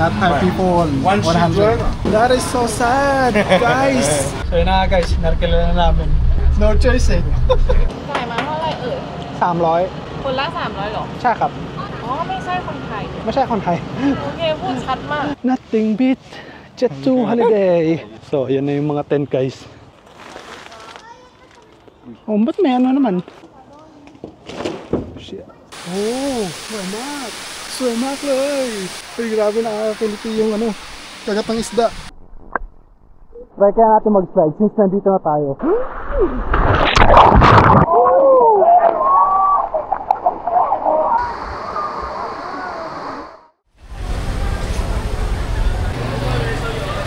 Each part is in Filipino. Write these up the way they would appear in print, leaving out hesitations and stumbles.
Not 5 people, 100. That is so sad, guys. So yun na guys, narkila na namin. No choice eh. จ่ายมาเท่าไหร่เอ่ย 300 คนละ300หรอ ใช่ครับ อ๋อไม่ใช่คนไทย ไม่ใช่คนไทย โอเคพูดชัดมาก Nothing beat Jet2 holiday. So yan na yung mga tent guys. Oh, ba't may ano naman? Shit. Oh, sวยmาก. Sวยmากเลย. Ay, grabe nakakakiliti yung ano, kagat ng isda. Try kaya natin mag-slide since nandito na tayo.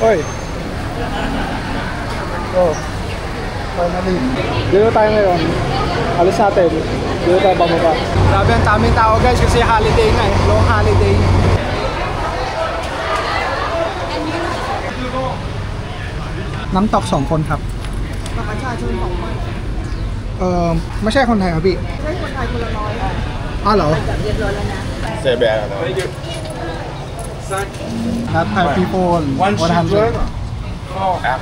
Oy. Oh. Finally. Dito tayo ngayon. Alis natin. Dito tayo bababa. Grabe ang taming tao guys kasi holiday na eh. Long holiday. Namtok 2 คนครับประชาชน2 คนไม่ใช่คนไทยครับพี่ไม่ใช่คนไทยคนละน้อยอ๋อเหรอเรียบร้อยแล้วนะเซเบียนะNot 5 people, 100.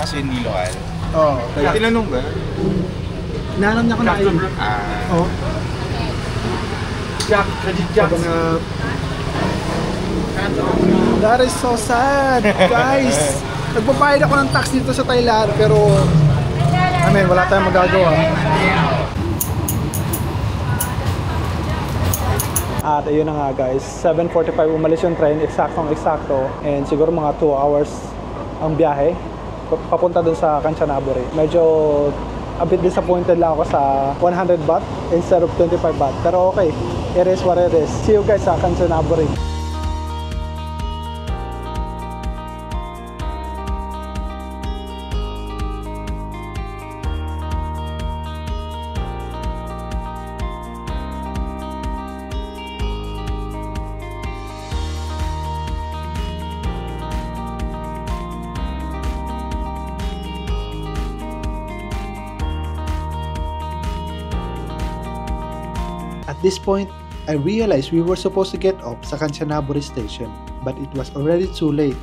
Kasi niloan. Oh, Tinanong ba? Nalam niya ko na yun. Oh. Jack. That is so sad, guys. Nagbabayad ako ng tax dito sa Thailand pero wala tayong magagawa. At ayun na nga guys, 7:45 umalis yung train, eksaktong-eksakto, and siguro mga 2 hours ang biyahe papunta dun sa Kanchanaburi. Medyo a bit disappointed lang ako sa 100 baht instead of 25 baht, pero okay, it is what it is. See you guys sa Kanchanaburi. At this point, I realized we were supposed to get off sa Kanchanaburi station, but it was already too late.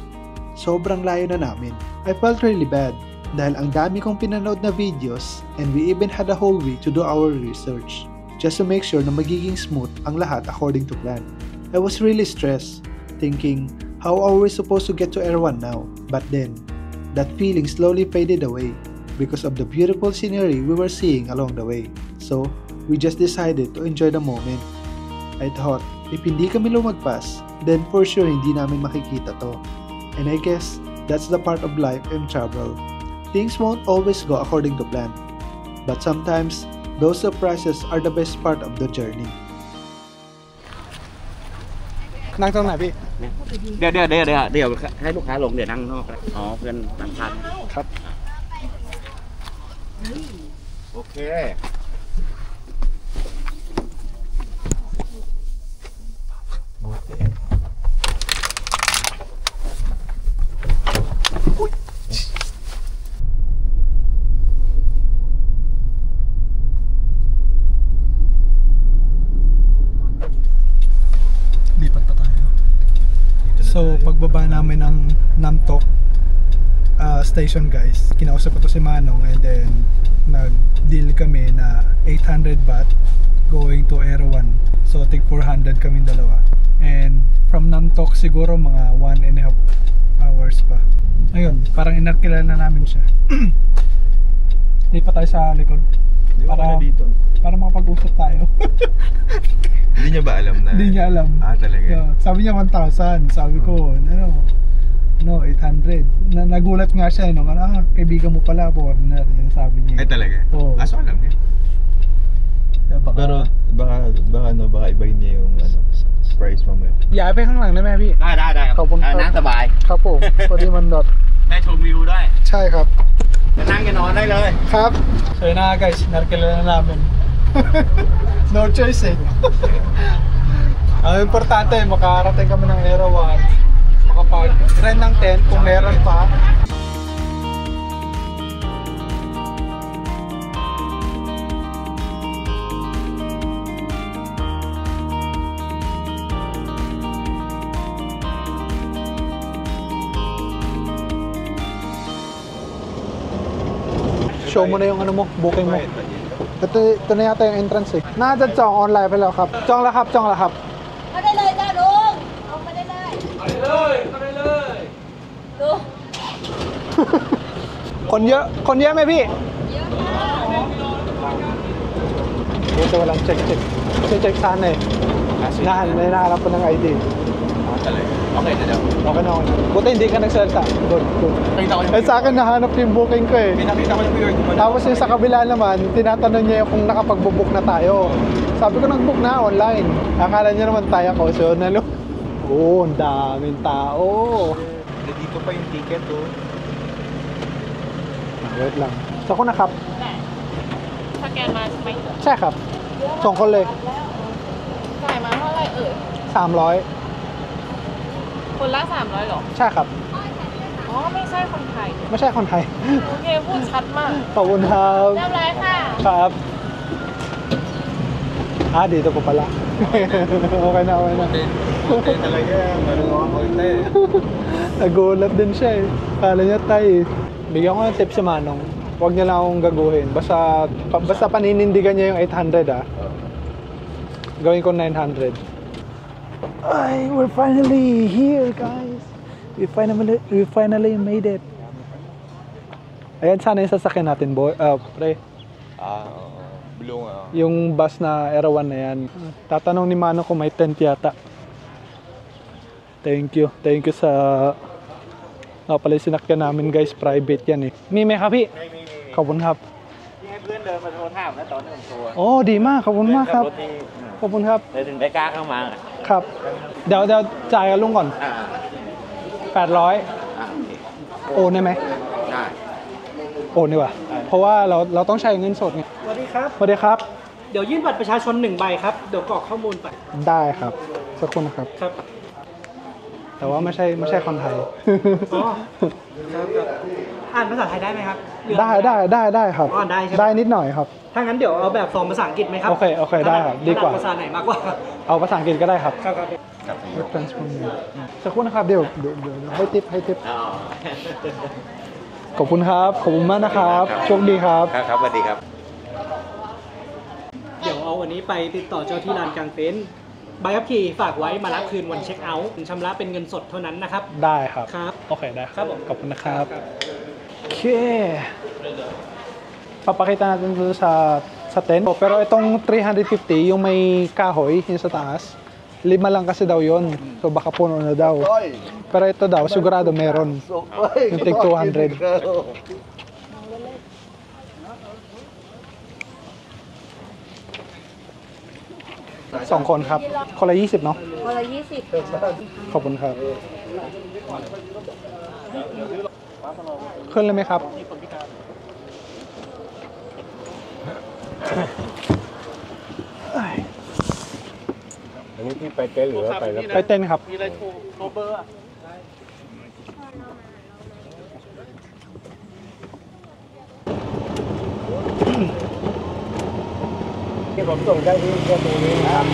Sobrang layo na namin. I felt really bad dahil ang dami kong pinanood na videos and we even had a whole week to do our research just to make sure na magiging smooth ang lahat according to plan. I was really stressed, thinking, how are we supposed to get to Erwan now? But then, that feeling slowly faded away because of the beautiful scenery we were seeing along the way. So, we just decided to enjoy the moment. I thought, if hindi kami lumagpas, then for sure hindi namin makikita to. And I guess, that's the part of life and travel. Things won't always go according to plan. But sometimes, those surprises are the best part of the journey. นั่งตรงไหนพี่เดี๋ยวให้ลูกค้าลงเดี๋ยวนั่งนอกอ๋อเพื่อนนั่งพักครับโอเค So pagbaba namin ng Namtok station guys, kinausap ko to si Manong and then nag-deal kami na 800 baht going to Erwan. So tig 400 kaming dalawa. And from Namtok siguro mga 1.5 hours pa. Ayun, parang inarkila na namin siya. Hindi pa tayo sa likod. Para dito. Para makapag-usap tayo. Hindi niya ba alam na? Hindi niya alam. Talaga? Yeah. Sabi niya 1,000. Sabi ko, 800. Nagulat nga siya, kaibigan mo pala, foreigner. Yan sabi niya. Ay talaga? Oo. So alam niya. Yeah, pero baka ibahin niya yung price mamaya. ย้ายไปข้างหลังได้ไหมพี่ได้ขอบคุณครับนั่งสบายครับผมพอดีมันดอทได้ชมวิวด้วยใช่ครับจะนั่งกันนอนได้เลยครับสวยนะ guys narkila na namin no choice eh ang importante makarating kami ng Erwan makapag-rent ng tent kung meron pa. show mo na yung ano mo, booking mo. Ito na yata yung entrance eh. Nada jong online ไปแล้วครับจองแล้วครับมาได้เลยจ้าลุงเอามาได้เลยเข้าได้เลยดู คนเยอะไหมพี่ เยอะมาก Dito walang check saan eh. May nahanap ko ng ID. Talaga. Okay na daw. Okay na. Buti hindi ka nagsalta. Good. Eh sa akin nahanap yung booking ko eh. Pinakita ko yung weird mo na. Tapos yung sa kabila naman, tinatanong niya kung nakapag-book na tayo. Sabi ko nag-book na online. Akala niya naman tayo ko. So nalo. Oh, ang daming tao. Dito pa yung ticket oh. Wait lang. So ako nakap. สแกนมาใช่ไหม ใช่ครับส่งคนเลย จ่ายมาเท่าไหร่300 คนละ300หรอ ใช่ครับ อ๋อไม่ใช่คนไทย ไม่ใช่คนไทย โอเคพูดชัดมาก ขอบคุณครับ เรียบร้อยค่ะ ครับ dito ko pala. Okay na. Hotel talaga. Maraming hotel. Nagulat din siya eh. Kala niya tayo eh. Bigyan ko ng tip si Manong. Huwag niya lang akong gaguhin. Basta paninindigan niya yung 800 ah. Gawin ko 900. Ay, we're finally here guys. We finally made it. Ayan sana yung sasakyan natin boy. Pre. Blue nga. Yung bus na Erawan na yan. Tatanong ni Mano kung may tent yata. Thank you sa pala yung sinakyan namin guys. Private yan eh. Mayครับพี่ขอบคุณครับ ที่ให้เพื่อนเดินมาโทรถามแล้วตอนที่ผมโทร โอ้ดีมากขอบคุณมากครับขอบคุณครับ เลยถึงได้กล้าเข้ามา ครับเดี๋ยวจ่ายกับลุงก่อน 800โอนได้ไหม ได้ โอนดีกว่าเพราะว่าเราต้องใช้เงินสดไง สวัสดีครับ สวัสดีครับ เดี๋ยวยื่นบัตรประชาชน1 ใบครับ เดี๋ยวกรอกข้อมูลไป ได้ครับสักครู่นะครับ ครับ แต่ว่าไม่ใช่คนไทย อ๋อ ครับอ่านภาษาไทยได้ไหมครับหรือ ได้ครับ อ๋อได้ใช่ไหม ได้นิดหน่อยครับ ถ้างั้นเดี๋ยวเอาแบบฟอร์มภาษาอังกฤษไหมครับ โอเคได้ครับดีกว่า ภาษาไหนมากกว่า เอาภาษาอังกฤษก็ได้ครับ ครับ สักครู่นะครับเดี๋ยวให้ทิปขอบคุณครับขอบคุณมากนะครับโชคดีครับ ครับสวัสดีครับ เดี๋ยวเอาวันนี้ไปติดต่อเจ้าที่ลานกลางเต็นท์ใบขับขี่ฝากไว้มารับคืนวันเช็คเอาท์ชำระเป็นเงินสดเท่านั้นนะครับ ได้ครับ ครับ โอเคได้ ครับผม ขอบคุณนะครับโอเคpapakita natin dito sa tent pero itong 350 yung may kahoy yung sa taas 5 lang kasi daw yon so baka puno na daw pero ito daw sigurado meron yung tig 200 2 คนครับคนละ20เนาะ คนละ20 ขอบคุณครับขึ้นเลยไหมครับอันนี้พี่ไปเต้นหรือว่าไปแล้ว ไปเต้นครับ มีอะไรโทรเบอร์ ที่ผมส่งได้ที่ตรงนี้ครับ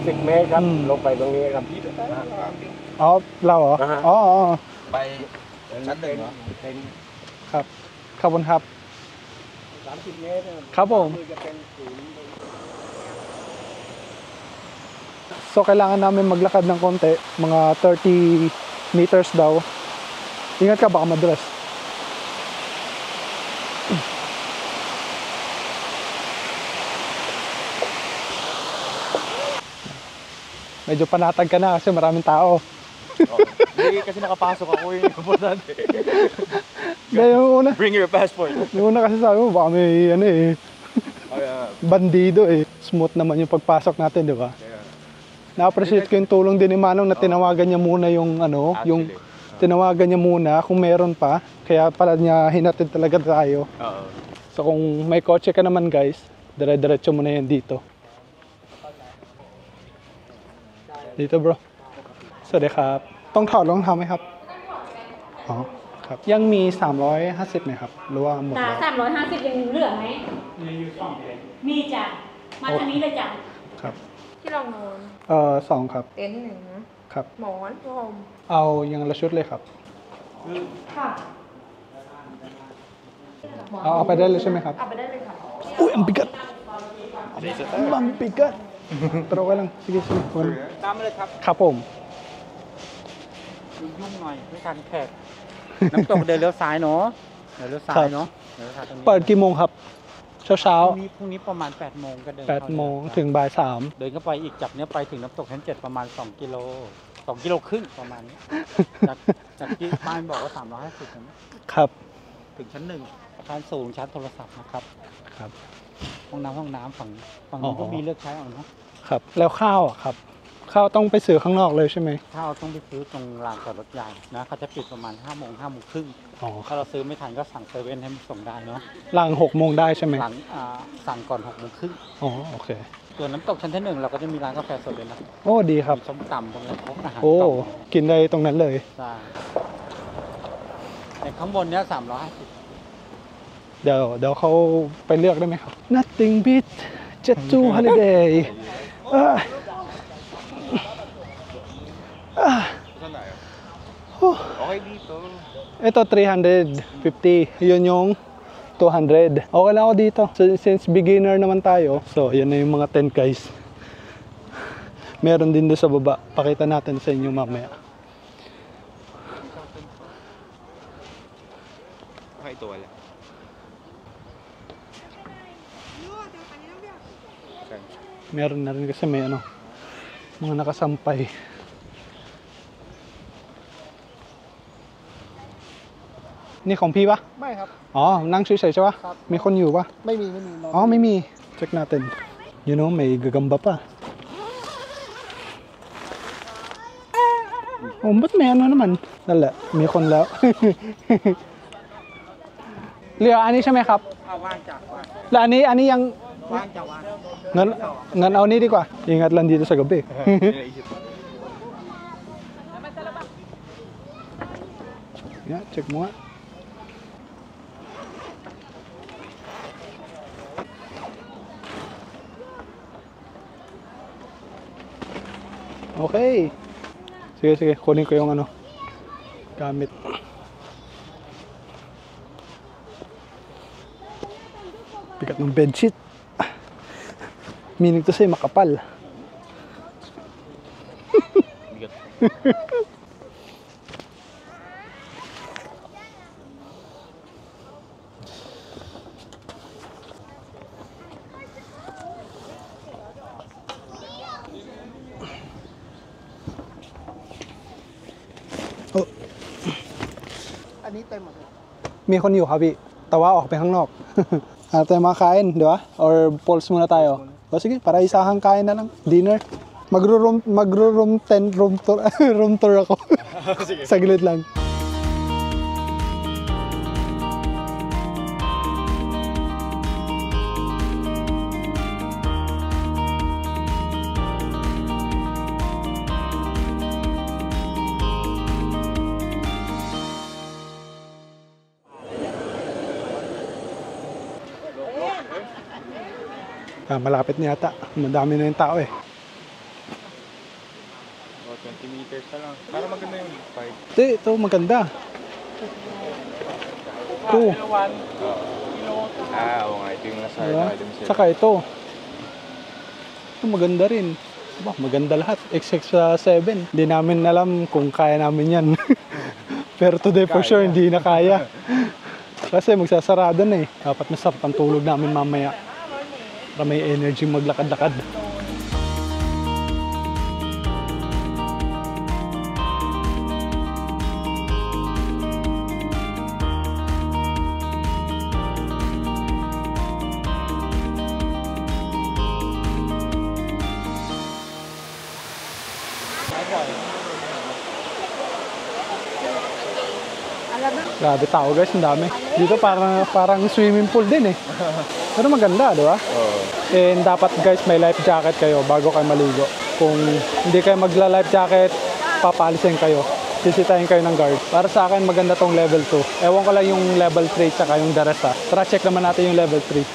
30 เมตรครับ ลงไปตรงนี้ครับ อ๋อเราเหรอ อ่าฮะ อ๋อ ไปชั้นหนึ่งเหรอ ครับขอบคุณครับ 30 เมตร ครับผม จะเป็นศูนย์ So kailangan namin maglakad ng konti, mga 30 meters daw. Ingat ka baka madulas. Medyo panatag ka na kasi maraming tao. Hindi kasi nakapasok ako yung importante. Yung una, Bring your passport. yung una kasi sabi mo baka may ano eh, bandido eh. Smooth naman yung pagpasok natin, di ba? Na-appreciate ko yung tulong din ni Manong na tinawagan niya muna yung ano, yung tinawagan niya muna kung meron pa. Kaya pala niya hinatid talaga tayo. So kung may kotse ka naman guys, dire-diretso mo na yan dito. Dito bro. สวัสดีครับต้องถอดรองเท้าไหมครับอ๋อครับยังมี350ไหมครับหรือว่าหมดแล้ว 350ยังเหลือไหมมีจ้ะมาทางนี้เลยจ้ะ ครับ ที่เรานอน 2ครับ เต็นท์1นะครับ หมอนผ้าห่ม เอายังละชุดเลยครับ ค่ะ เอาไปได้เลยใช่ไหมครับ เอาไปได้เลยค่ะ อุ้ยang bigat ang bigat pero okay lang sige sige ตามมาเลยครับ ครับผม ยุ่งหน่อยไม่ทันแขกน้ำตกเดินเลี้ยวซ้ายเนาะเดินเลี้ยวซ้ายเนาะเดินเลี้ยวซ้ายตรงนี้ เปิดกี่โมงครับเช้า พรุ่งนี้ประมาณ8 โมงก็เดิน 8 โมงถึงบ่าย เดินเข้าไปอีกจากเนี้ยไปถึงน้ำตกชั้น 7ประมาณ2 กิโล2 กิโลครึ่งประมาณนี้จากที่ป้ายบอกว่า350ใช่ไหม 3ครับ ถึงชั้น 1อาคารสูงชาร์จโทรศัพท์นะครับ ครับ ห้องน้ำฝั่งนู้นก็มีเลือกใช้เอาเนาะ ครับแล้วข้าวอ่ะครับข้าวต้องไปซื้อข้างนอกเลยใช่ไหม ถ้าเราต้องไปซื้อตรงลานจอดรถใหญ่นะเขาจะปิดประมาณ5 โมง5 โมงครึ่ง อ๋อ ถ้าเราซื้อไม่ทันก็สั่งเซเว่นให้มันส่งได้เนาะ หลัง6 โมงได้ใช่ไหม หลังสั่งก่อน6 โมงครึ่ง อ๋อโอเค ส่วนน้ำตกชั้นที่ 1เราก็จะมีร้านกาแฟสดเลยนะ โอ้ดีครับ มีส้มตำพวกนี้พวกอาหาร โอ้ กล่อง กินได้ตรงนั้นเลย ใช่แต่ข้างบนเนี้ย350 เดี๋ยวเขาไปเลือกได้ไหมครับ Nothing beat Jeju Holiday Okay dito. Ito 350 yun yung 200 okay lang ako dito since beginner naman tayo so yan na yung mga tent guys meron din doon sa baba pakita natin sa inyo mamaya Ito wala. meron na rin kasi may ano mga nakasampayนี่ของพี่ปะ ไม่ครับ อ๋อนั่งเฉยๆใช่ปะ ครับ มีคนอยู่ปะ ไม่มี อ๋อไม่มี check natin you know may gagamba pa oh ba't may ano naman นั่นแหละมีคนแล้ว เหลืออันนี้ใช่ไหมครับ ว่างจากว่าง แล้วอันนี้ยัง ว่างจากว่าง งั้นเอานี้ดีกว่า ingat lang dito sa gabi ya check mo nga okay sige kunin ko yung ano gamit bigat ng bedsheet meaning to say makapalอันนี้เต็มหมดเลย มีคนอยู่ครับพี่แต่ว่าออกไปข้างนอก Hanap tayo makakain, di ba? Or pulse muna tayo. O sige, para isahang kain na lang. Dinner. Room tour ako. Saglit lang. Malapit na yata. Madami na yung tao eh. 20 meters na lang. Para maganda yung vibe. Ito maganda. Ito. Oo nga. Ito yung nasa item sila. Saka ito. Ito maganda rin. Maganda lahat. Except sa 7. Hindi namin alam kung kaya namin yan. Pero today for sure hindi na kaya. Kasi magsasarado na eh. Dapat masarap ang tulog namin mamaya. Para may energy maglakad-lakad. Grabe tao guys, ang dami. Dito parang swimming pool din eh. Pero maganda, di ba? And dapat guys may life jacket kayo bago kayo maligo. Kung hindi kayo magla-life jacket, papalisin kayo. Sisitahin kayo ng guard. Para sa akin maganda tong level 2. Ewan ko lang yung level 3 tsaka yung the rest ha. Tara check naman natin yung level 3.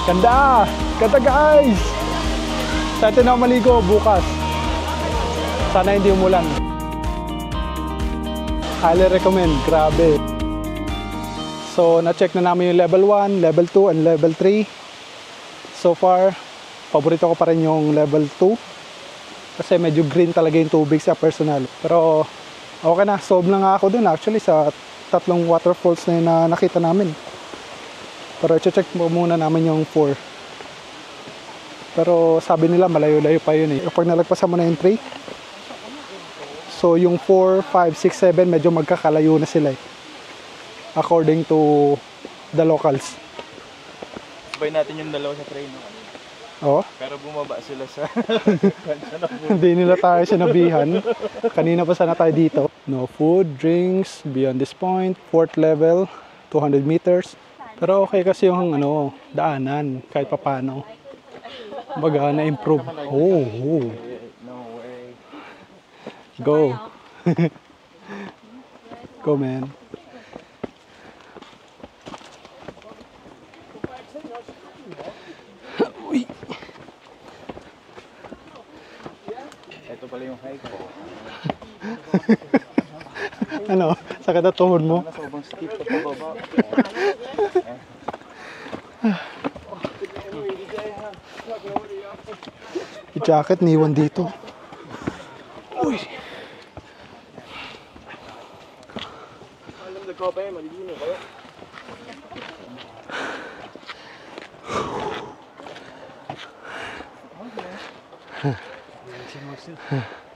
Ganda! Ganda guys! Sa atin na maligo bukas. Sana hindi umulan. Highly recommend, grabe. So, na-check na namin yung level 1, level 2, and level 3. So far, paborito ko pa rin yung level 2. Kasi medyo green talaga yung tubig sa personal. Pero, okay na. Solve na nga ako dun actually sa tatlong waterfalls na yun na nakita namin. Pero i-check muna namin yung 4. Pero sabi nila malayo-layo pa yun eh. Kapag nalagpasan mo na yung 3, so yung 4, 5, 6, 7 medyo magkakalayo na sila eh. According to the locals. Sabay natin yung dalawa sa train. Oh? Pero bumaba sila sa... Hindi nila tayo sinabihan. Kanina pa sana tayo dito. No food, drinks, beyond this point. 4th level, 200 meters. Pero okay kasi yung daanan, kahit papano. Baga na-improve. Oh. No way. Go. Go, man. Uy. Ito pala yung hike ko. Ano? Sakit na tuhod mo? Sobrang steep pa pababa. Yung jacket niwan dito. Uy.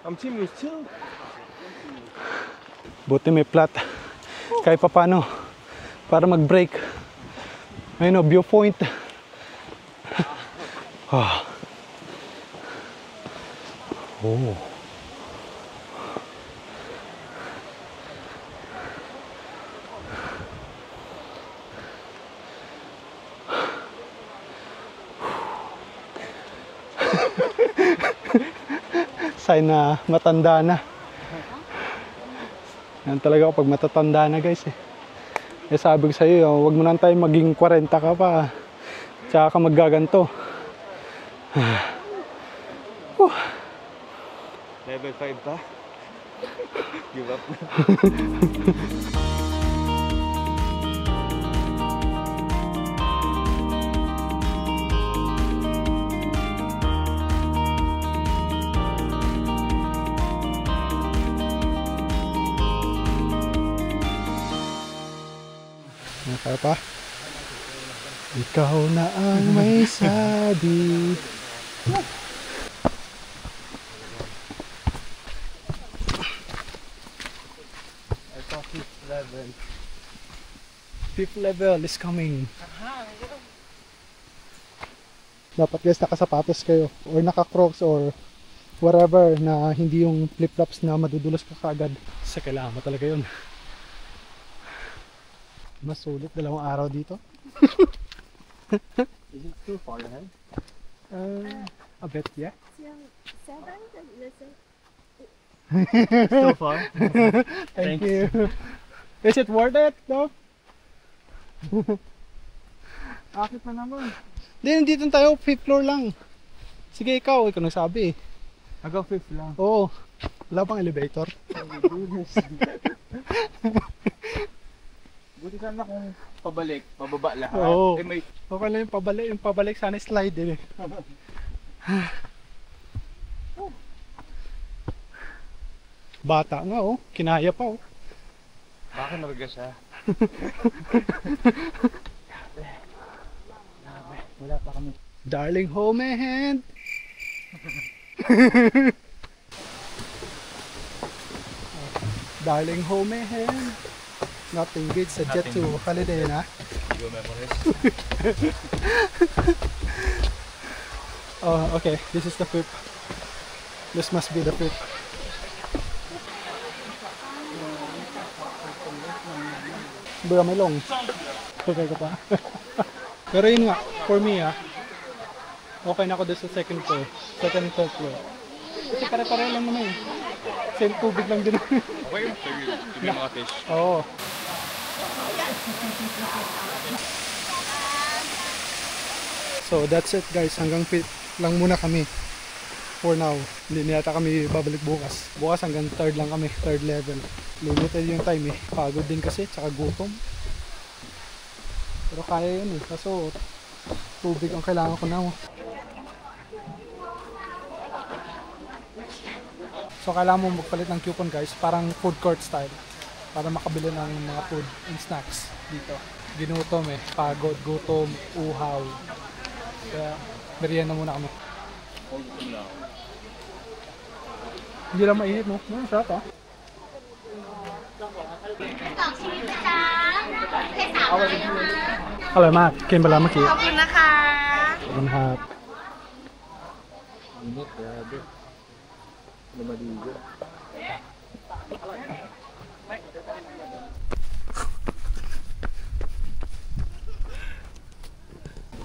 Ang team is chill. Buti may plat. Kahit pa paano. Para mag-break. Ayun o, viewpoint. Ah. Oh. Sign na matanda na. Yan talaga kapag matatanda na guys eh. Eh sabi ko sa'yo, huwag mo na tayo maging 40 ka pa. Tsaka ka maggaganto. Level 5 pa? Give up. Kaya pa? Ikaw na ang may sabi. Ito, 5th level. 5th level is coming. Dapat guys nakasapatos kayo or naka-crocs or whatever na hindi yung flip-flops na madudulas ka kaagad. Kasi kailangan mo talaga yun. Mas sulit, 2 araw dito. Is it too far ahead? A bit, yeah. Still far? Thank you. Is it worth it, though? Akit na naman. Hindi, nandito tayo, 5th floor lang. Sige, ikaw nagsabi. Hanggang 5th lang. Oo. Wala bang elevator? Buti sana kung pababa lahat. Oo. Eh, may... Okay lang yung pabalik sana slide eh. Bata nga oh, kinaya pa oh. Baka narga siya. Wala pa kami. Darling home hand. Darling home hand. Nothing beats a jet to holiday na. Your memories. Oh, okay. This is the 5th. This must be the 5th. Bura may long. Okay ka pa. Pero yun nga, for me okay na ako doon sa second floor. Second and third floor. Kasi pare-pare lang naman eh. Same tubig lang din. Okay, sige mga fish. Oo. So that's it guys, hanggang 5th lang muna kami. for now. Hindi na yata kami babalik bukas. Bukas hanggang 3rd lang kami, 3rd level. Limited yung time eh. Pagod din kasi, tsaka gutom. Pero kaya yun eh. Kaso, tubig ang kailangan ko na. So kailangan mo magpalit ng coupon guys, parang food court style. Para makabili ng mga food and snacks dito. Ginutom eh. Pagod, gutom, uhaw. Kaya, merienda muna kami. Hindi lang mainit, no? Masarap, ha? Hello, Matt. กินไปแล้วเมื่อกี้ ขอบคุณนะคะ ขอบคุณครับ Init, grabe. Lumaligo.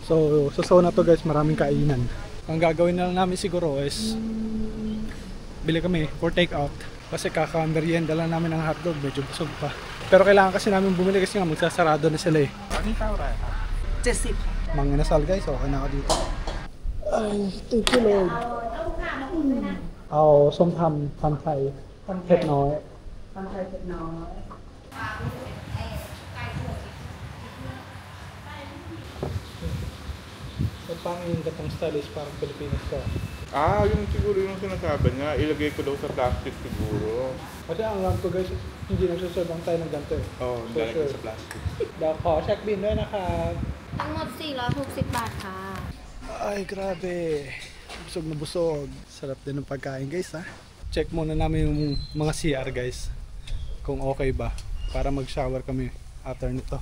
So, sa zona to guys, maraming kainan. Ang gagawin na lang namin siguro is bili kami for take out. Kasi kaka-merienda lang namin ng hotdog, medyo busog pa. Pero kailangan kasi namin bumili kasi nga magsasarado na sila eh. 70 Mga nasal guys, okay na ako dito. Ay, thank you Lord. เอาส้มตำไทยเผ็ดน้อย So, parang yung gatong style is parang Pilipinas ka. Ah, yung siguro yung sinasabi niya, ilagay ko daw sa plastic siguro. Kasi ang alam ko guys, hindi nagsaserve ang tayo ng ganito eh. Oo, For ilagay ko sure. sa plastic. เดี๋ยวขอเช็คบิลด้วยนะครับ ทั้งหมด 460 บาทค่ะ Ay, grabe. Busog na busog. Sarap din ng pagkain guys ha. Check muna namin yung mga CR guys. Kung okay ba. Para mag-shower kami after nito.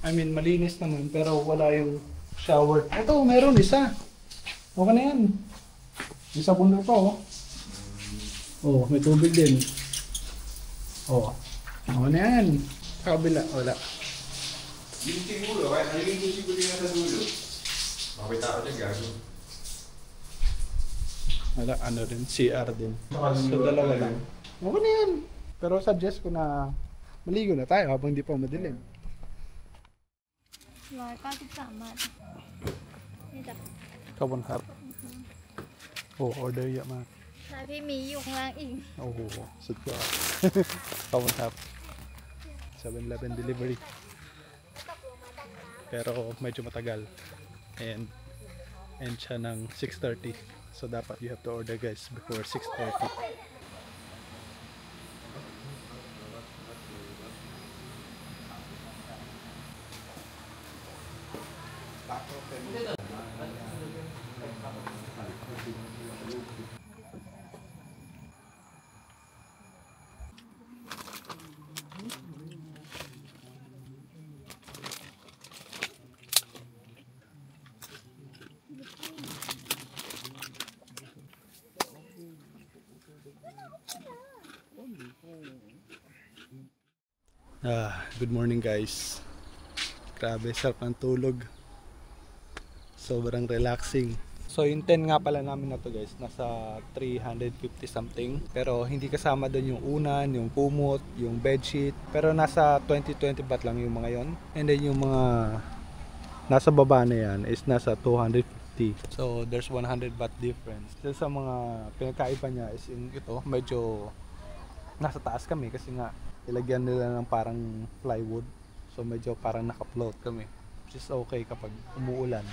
I mean, malinis naman pero wala yung shower. Ito, meron isa. Okay na yan. May sabon na pa oh. Oh, may tubig din. Oh. Okay na yan. Kabila, wala. Yung siguro, kaya nalagay ko siguro yung nasa dulo. Makita ko dyan gago. Wala, ano din, CR din. So, dalawa lang. Okay na yan. Pero suggest ko na maligo na tayo habang di pa madilim. 193 บาทนี่จ้ะ ขอบคุณครับ โอ้ออเดอร์เยอะมาก ใช่พี่มีอยู่ข้างล่างอีก โอ้โห สุดยอด ขอบคุณครับ 7-Eleven delivery. Pero medyo matagal. And siya ng 6:30. So dapat you have to order guys before 6:30. Good morning guys. Grabe, sarap ng tulog. Sobrang relaxing. So yung tent nga pala namin na to guys, nasa 350 something. Pero hindi kasama doon yung unan, yung kumot, yung bedsheet. Pero nasa 20-20 baht lang yung mga yon. And then yung mga nasa baba na yan is nasa 250. So there's 100 baht difference. So, sa mga pinagkaiba niya is in ito, medyo nasa taas kami kasi nga ilagyan nila ng parang plywood. So medyo parang naka-float kami. Which is okay kapag umuulan.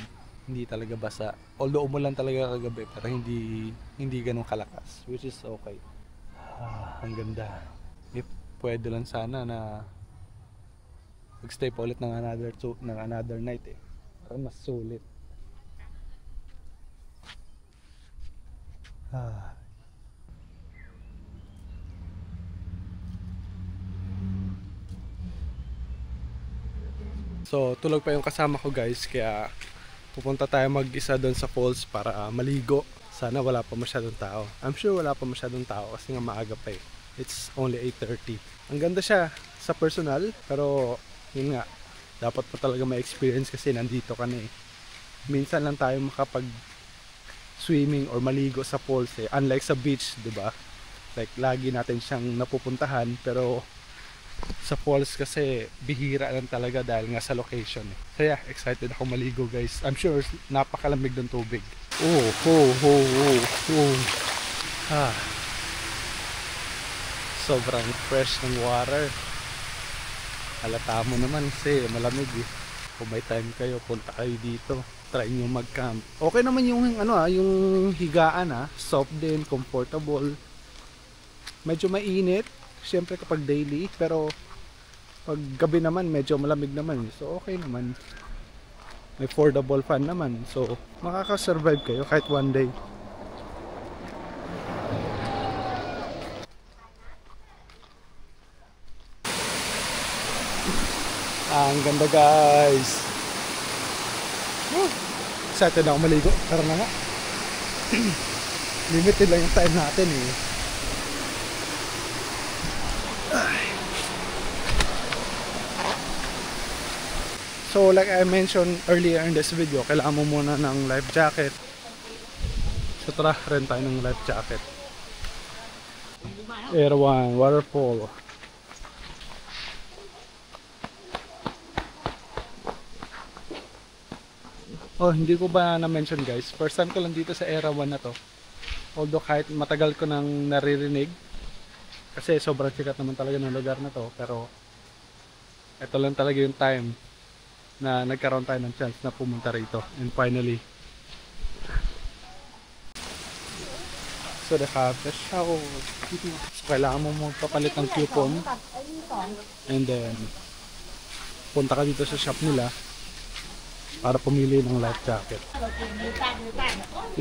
Hindi talaga basa. Although umulan talaga kagabi pero hindi ganun kalakas. Which is okay. Ang ganda. If pwede lang sana na magstay pa ulit ng another night eh. Para mas sulit. So tulog pa yung kasama ko guys, kaya pupunta tayo mag-isa doon sa falls para maligo. Sana wala pa masyadong tao. I'm sure wala pa masyadong tao kasi nga maaga pa eh. It's only 8:30. Ang ganda siya sa personal, pero yun nga, dapat pa talaga ma-experience kasi nandito ka na eh. Minsan lang tayo makapag swimming or maligo sa falls eh. Unlike sa beach, di ba? Like lagi natin siyang napupuntahan, pero sa falls kasi bihira lang talaga dahil nga sa location eh. So yeah, excited ako maligo guys. I'm sure napakalamig ng tubig. Sobrang fresh ng water. Halata mo naman kasi malamig eh. Kung may time kayo, punta kayo dito. Try nyo mag-camp. Okay naman yung yung higaan soft din, comfortable. Medyo mainit, syempre kapag daily, pero pag gabi naman medyo malamig naman. So okay naman. May affordable fan naman. So makaka-survive kayo kahit one day. Ang ganda guys. Excited na ako maligo. Tara na nga. Limited lang yung time natin eh. So like I mentioned earlier in this video, kailangan mo muna ng life jacket. So tara, rent tayo ng life jacket. Erwan, waterfall. Oh, hindi ko ba na-mention guys, first time ko lang dito sa Erawan na to. Although kahit matagal ko nang naririnig, kasi sobrang sikat naman talaga ng lugar na to, pero ito lang talaga yung time na nagkaroon tayo ng chance na pumunta rito. And finally, so they have the shower. So kailangan mo magpapalit ng coupon, and then punta ka dito sa shop nila para pumili ng life jacket.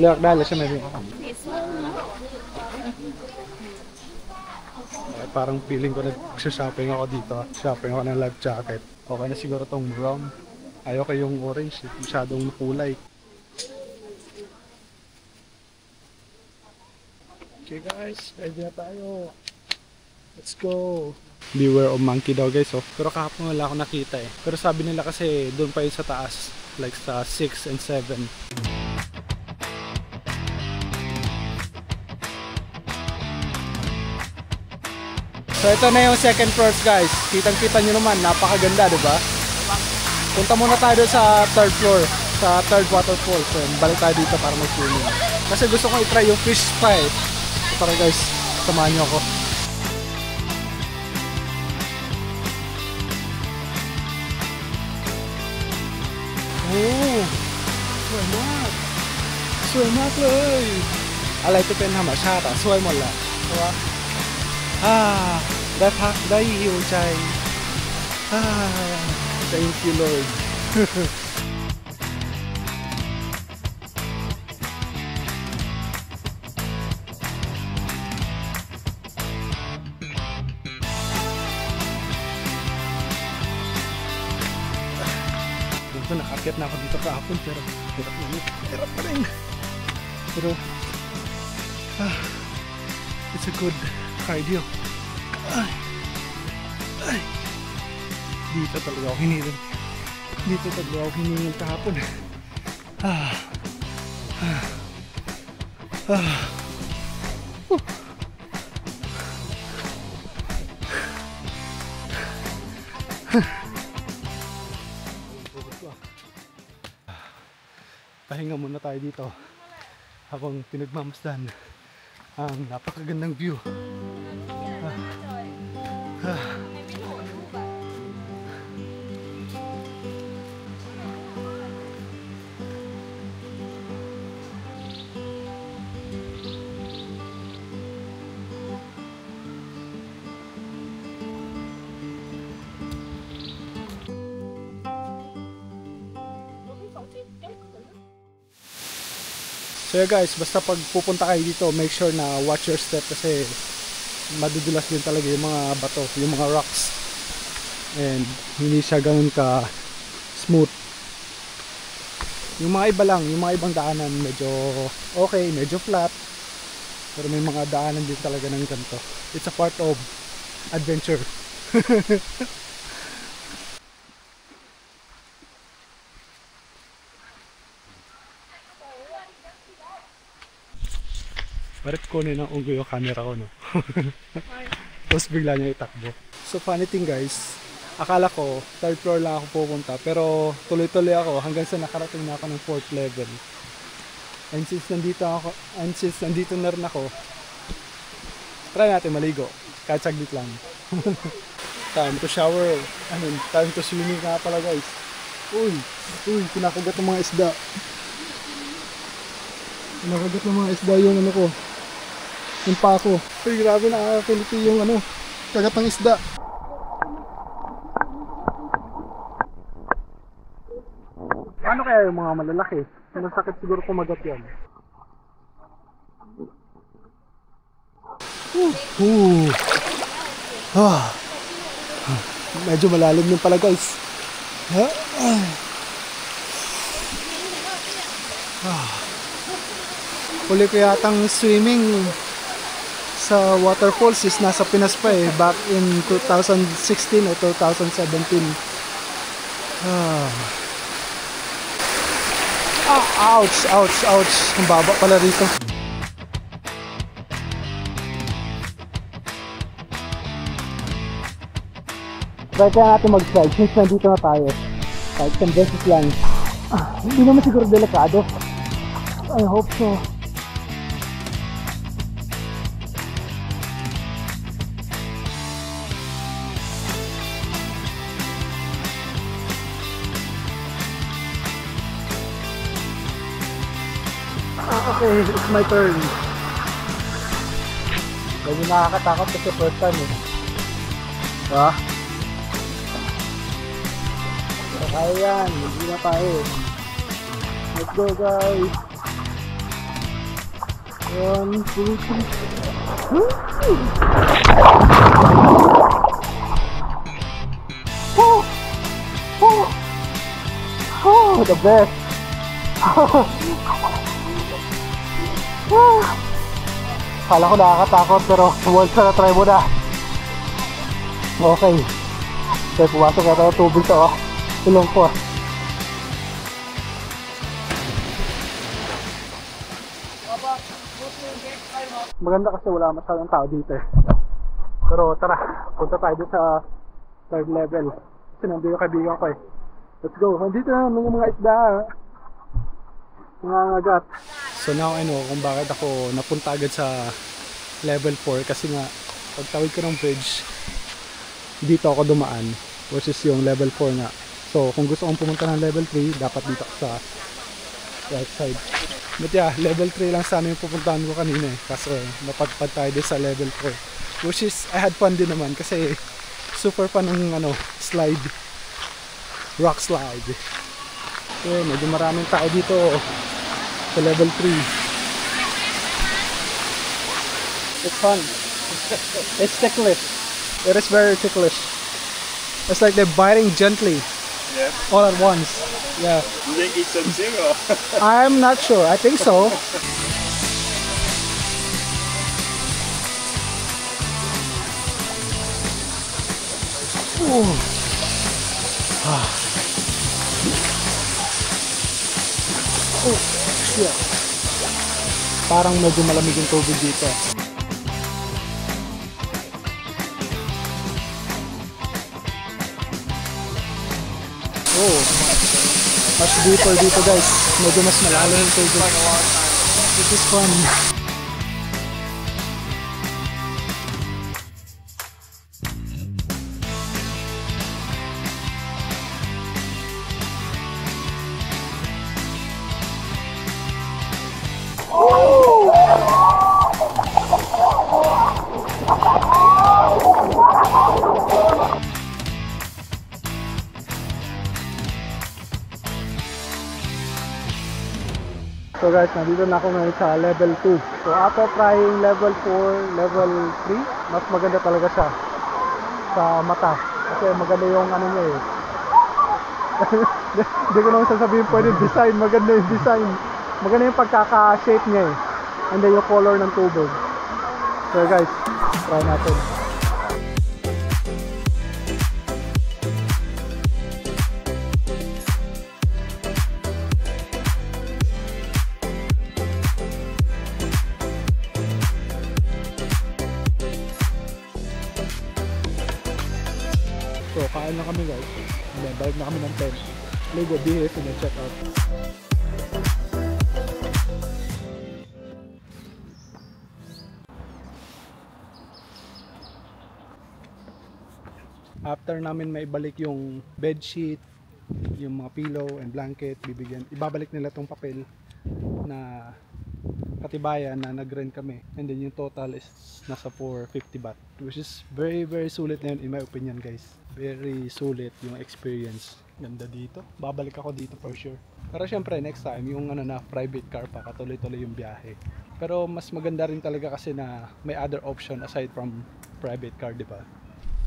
ลือกได้เลยใช่ไหมพี่? Parang feeling ko nag-shopping ako dito. Shopping ako ng life jacket. Okay na siguro tong brown. Ayoko yung orange, masyadong kulay. Okay guys, ready na tayo. Let's go. Beware of monkey daw guys. Pero kahapon wala ako nakita eh. Pero sabi nila kasi doon pa yun sa taas. Like sa 6 and 7. So ito na yung second floor guys. Kitang-kita nyo naman, napakaganda, diba? Punta muna tayo sa third floor, sa third waterfall. So balik tayo dito para mag-swimming. Kasi gusto kong i-try yung fish spa eh. Tara guys, samahan nyo ako. Oh, สวยมากสวยมากเลยอะไรจะเป็นธรรมชาติสวยหมดแหละเพราะว่าได้พักได้หิวใจthank you Lord ก็nakakit na ako dito kahapon pero hirap pa rin pero it's a good cardio. Dito talaga ako hiniling kahapon. Pahinga muna tayo dito habang pinagmamasdan ang napakagandang view. So yeah guys, basta pag pupunta kayo dito, make sure na watch your step kasi madudulas din talaga yung mga bato, yung mga rocks. And hindi siya ganun ka smooth. Yung mga iba lang, yung mga ibang daanan medyo okay, medyo flat. Pero may mga daanan din talaga ng ganito. It's a part of adventure. kunin ng unggoy yung camera ko, no? Tapos bigla niya itakbo. So funny thing guys, akala ko 3rd floor lang ako pupunta, pero tuloy-tuloy ako hanggang sa nakarating na ako ng 4th level. And since nandito na rin ako, try natin maligo, kahit saglit lang. Time to shower, time to swimming nga pala guys. Uy, kinakagat ng mga isda. Kinakagat ng mga isda yung ano ko, yung pako. Uy, grabe, nakakakiliti yung kagat ng isda. Paano kaya yung mga malalaki? Masakit siguro kumagat yan. Medyo malalim din pala guys. Huli ko yatang swimming sa waterfalls is nasa Pinas pa eh, back in 2016 o 2017. Ouch. Ang baba pala rito. Try kaya natin mag-slide since nandito na tayo. Kahit some beses lang. Hindi naman siguro delikado. I hope so. Okay, it's my turn. Medyo nakakatakot kasi first time eh. Kaya yan, hindi na tayo. Let's go guys. 1, 2, 3. The best. Kala ko nakakatakot pero once na try mo na. Okay. Kaya pumasok na tayo tubig to Tulong ko Maganda kasi wala masyadong tao dito eh. Pero tara, punta tayo dito sa 3rd level. Kasi nandito yung kaibigan ko eh. Let's go. Nandito na yung mga isda. Mga agat. So now I know kung bakit ako napunta agad sa level 4 kasi nga pagtawid ko ng bridge dito ako dumaan versus yung level 4 nga. So kung gusto kong pumunta ng level 3 dapat dito ako sa right side. But yeah, level 3 lang sana yung pupuntahan ko kanina eh. Kaso napadpad tayo din sa level 4 which is I had fun din naman kasi super fun ng slide, rock slide. Okay, medyo maraming tao dito sa level 3. It's fun. It's ticklish. It is very ticklish. It's like they're biting gently. Yeah. All at once. Yeah. You think it's something or? I'm not sure. I think so. Oh, shit. Parang medyo malamig yung tubig dito. Oh, much deeper dito guys. Medyo mas malalim yung tubig. This is fun. So guys, nandito na ako ngayon sa level 2. So after trying level 4, level 3, mas maganda talaga siya sa mata. Kasi maganda yung niya eh. Hindi ko naman sasabihin pwede design, maganda yung design. Maganda yung pagkaka-shape niya eh. And then yung color ng tubig. So guys, try natin. So, kain na kami guys. Then, balik na kami ng tent. Ligo, bihis, and then check out. After namin maibalik yung bedsheet, yung mga pillow and blanket, ibabalik nila tong papel na katibayan na nag-rent kami. And then yung total is nasa 450 baht, which is very sulit na yun in my opinion guys. Very sulit yung experience. Ganda dito. Babalik ako dito for sure. Pero syempre next time yung private car pa, katuloy-tuloy yung biyahe. Pero mas maganda rin talaga kasi na may other option aside from private car, di ba?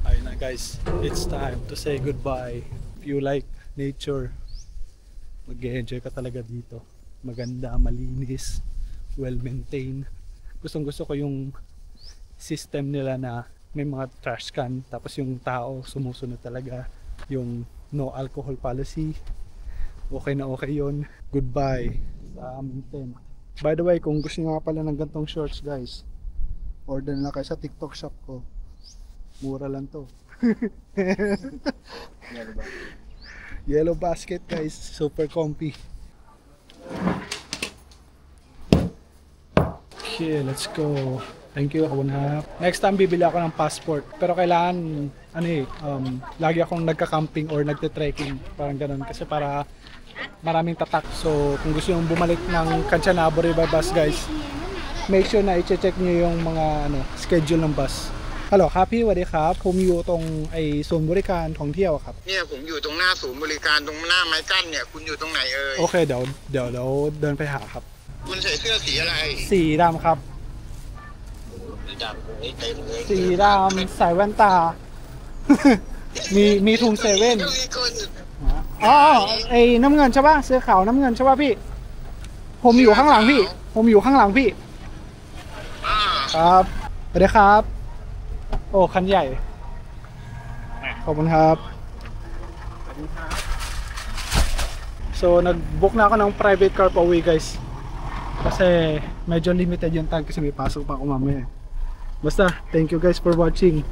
Ayun na guys, it's time to say goodbye. If you like nature, mag-enjoy ka talaga dito. Maganda, malinis, well-maintained. Gustong-gusto ko yung system nila na may mga trash can, tapos yung tao sumusunod talaga. Yung no alcohol policy, okay na okay yun. Goodbye sa aming tent. By the way, kung gusto nyo nga pala ng gantong shorts guys, order na kayo sa TikTok shop ko. Mura lang to. Yellow basket guys, super comfy. Okay, let's go. Thank you, ako na. Next time bibili ako ng passport. Pero kailangan lagi akong nagka-camping or nagte-trekking, parang ganun kasi para maraming tatak. So kung gusto yung bumalik ng Kanchanaburi by bus guys, make sure na i-check niyo yung mga schedule ng bus. ฮัลโหลครับพี่สวัสดีครับผมอยู่ตรงไอ้ศูนย์บริการท่องเที่ยวครับเนี่ยผมอยู่ตรงหน้าศูนย์บริการตรงหน้าไม้กั้นเนี่ยคุณอยู่ตรงไหนเอ่ยโอเคเดี๋ยวเดินไปหาครับคุณใส่เสื้อสีอะไรสีดำครับสีดำใส่แว่นตา มีถุงเซเว่นอ๋อไอ้น้ำเงินใช่ป่ะเสื้อขาวน้ำเงินใช่ป่ะพี่ผมอยู่ข้างหลังพี่ครับสวัสดีครับโอ้คันใหญ่ขอบคุณครับ so nag-book na ako ng private car pa uwi guys kasi medyo limited yung time kasi may pasok pa ako mamaya. Basta thank you guys for watching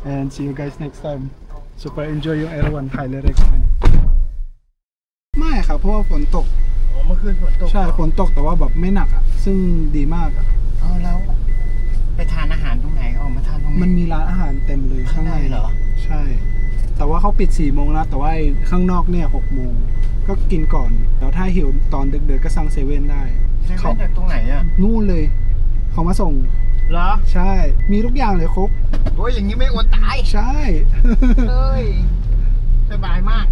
and see you guys next time. Super enjoy yung Erewhon, highly recommend. ไม่ครับเพราะว่าฝนตกเมื่อคืนฝนตกใช่ฝนตกแต่ว่าแบบไม่หนักอ่ะซึ่งดีมากอ่ะแล้วไปทานอาหารตรงไหนออกมาทานตรงไหนมันมีร้านอาหารเต็มเลยข้างในเหรอใช่แต่ว่าเขาปิด4 โมงแล้วแต่ว่าข้างนอกเนี่ย6 โมงก็กินก่อนแล้วถ้าหิวตอนดึกๆก็สั่งเซเว่นได้เขาจากตรงไหนอ่ะนู่นเลยเขามาส่งเหรอใช่มีทุกอย่างเลยครบโอ้ยอย่างนี้ไม่อดตายใช่เฮ้ยสบายมาก